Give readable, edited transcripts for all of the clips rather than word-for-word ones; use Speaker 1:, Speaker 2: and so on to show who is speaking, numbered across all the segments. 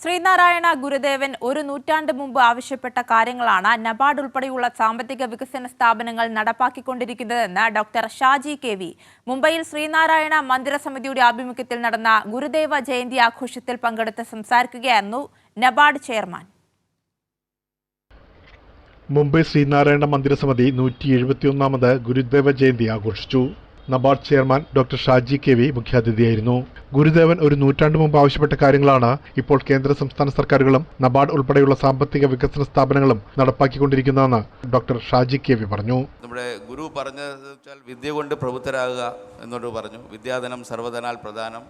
Speaker 1: ശ്രീനാരായണ ഗുരുദേവൻ ഒരു നൂറ്റാണ്ട് മുമ്പ് ആവശ്യപ്പെട്ട കാര്യങ്ങളാണ് നബാർഡ് ഉൾപ്പെടെയുള്ള സാമ്പത്തിക വികസന സ്ഥാപനങ്ങൾ നടപ്പാക്കിക്കൊണ്ടിരിക്കുന്നതെന്ന് ഡോക്ടർ ഷാജി കെ.വി. മുംബൈയിൽ ശ്രീനാരായണ മന്ദിര സമിതിയുടെ ആഭിമുഖ്യത്തിൽ നടന്ന ഗുരുദേവ ജയന്തി ആഘോഷത്തിൽ പങ്കെടുത്ത് സംസാരിക്കുകയായിരുന്നു നബാർഡ് ചെയർമാൻ.
Speaker 2: മുംബൈ ശ്രീനാരായണ മന്ദിര സമിതി 171ാമത് ഗുരുദേവ ജയന്തി ആഘോഷിച്ചു. NABARD chairman doctor Shaji KV. മുഖ്യാതിഥിയായിരുന്നു. ഗുരുദേവൻ ഒരു നൂറ്റാണ്ട് മുമ്പ് ആവശ്യപ്പെട്ട കാര്യങ്ങളാണ് ഇപ്പോൾ കേന്ദ്ര സംസ്ഥാന സർക്കാരുകളും നബാർഡ് ഉൾപ്പെടെയുള്ള സാമ്പത്തിക വികസന സ്ഥാപനങ്ങളും നടപ്പാക്കിക്കൊണ്ടിരിക്കുന്നതെന്ന് ഡോക്ടർ ഷാജി കെ.വി. പറഞ്ഞു.
Speaker 3: നമ്മുടെ ഗുരു പറഞ്ഞത് വെച്ചാൽ വിദ്യ കൊണ്ട് പ്രബുദ്ധരാകുക എന്നോട് പറഞ്ഞു. വിദ്യാധനം സർവധനാൽ പ്രധാനം,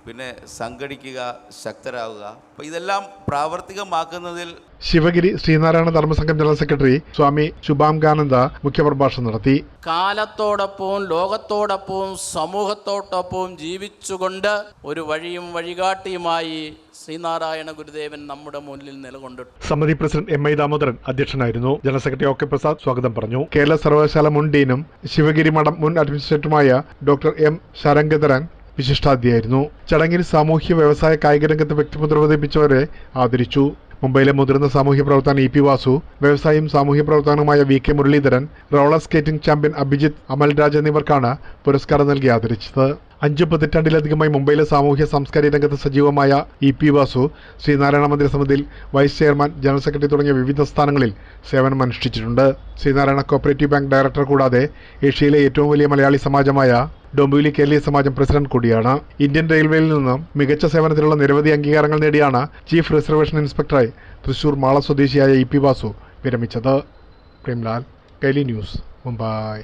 Speaker 3: പിന്നെ സംഘടിക്കുക, ശക്തരാകുക. അപ്പോൾ ഇതെല്ലാം പ്രാവർത്തികമാക്കുന്നതിൽ
Speaker 2: ശിവഗിരി ശ്രീനാരായണ ധർമ്മസംഘം ജനറൽ സെക്രട്ടറി സ്വാമി ശുഭാംഗാനന്ദ മുഖ്യപ്രഭാഷണം നടത്തി.
Speaker 4: കാലത്തോടൊപ്പവും ലോകത്തോടൊപ്പവും സമൂഹത്തോടൊപ്പവും ജീവിച്ചുകൊണ്ട് ഒരു വഴിയും വഴികാട്ടിയുമായി ശ്രീനാരായണ ഗുരുദേവൻ നമ്മുടെ മുന്നിൽ നിലകൊണ്ടിട്ടു.
Speaker 2: സമിതി പ്രസിഡന്റ് എം.ഐ. ദാമോദരൻ അധ്യക്ഷനായിരുന്നു. General secretary ഒ.കെ. പ്രസാദ് സ്വാഗതം പറഞ്ഞു. കേരള സർവകലാശാല മുൻ ഡീനും ശിവഗിരി മഠം മുൻ അഡ്മിനിസ്ട്രേറ്ററുമായ ഡോക്ടർ എം. ശരംഗധരൻ വിശിഷ്ടാതിഥിയായിരുന്നു. ചടങ്ങിൽ സാമൂഹ്യ വ്യവസായ കായിക രംഗത്ത് വ്യക്തിമുദ്ര പതിപ്പിച്ചവരെ ആദരിച്ചു. മുംബൈയിലെ മുതിർന്ന സാമൂഹ്യ പ്രവർത്തകൻ ഇ.പി. വാസു, വ്യവസായിയും സാമൂഹ്യ പ്രവർത്തകനുമായ VK. Muraleedharan, roller skating champion Abhijith Amalraj എന്നിവർക്കാണ് പുരസ്കാരം നൽകി ആദരിച്ചത്. 5 പതിറ്റാണ്ടിലധികമായി മുംബൈയിലെ സാമൂഹ്യ സാംസ്കാരിക രംഗത്ത് സജീവമായ ഇ.പി. വാസു ശ്രീനാരായണ മന്ദിര സമിതിയിൽ വൈസ് ചെയർമാൻ, ജനറൽ സെക്രട്ടറി തുടങ്ങിയ വിവിധ സ്ഥാനങ്ങളിൽ സേവനമനുഷ്ഠിച്ചിട്ടുണ്ട്. ശ്രീനാരായണ കോഓപ്പറേറ്റീവ് ബാങ്ക് ഡയറക്ടർ കൂടാതെ ഏഷ്യയിലെ ഏറ്റവും വലിയ മലയാളി സമാജമായ ഡൊംബിവിലി കേരളീയ സമാജം പ്രസിഡന്റ് കൂടിയാണ്. ഇന്ത്യൻ റെയിൽവേയിൽ നിന്നും മികച്ച സേവനത്തിലുള്ള നിരവധി അംഗീകാരങ്ങൾ നേടിയാണ് ചീഫ് റിസർവേഷൻ ഇൻസ്പെക്ടറായി തൃശൂർ മാള സ്വദേശിയായ ഇ.പി. വാസു വിരമിച്ചത്. പ്രേംലാൽ, കൈലി ന്യൂസ്, മുംബൈ.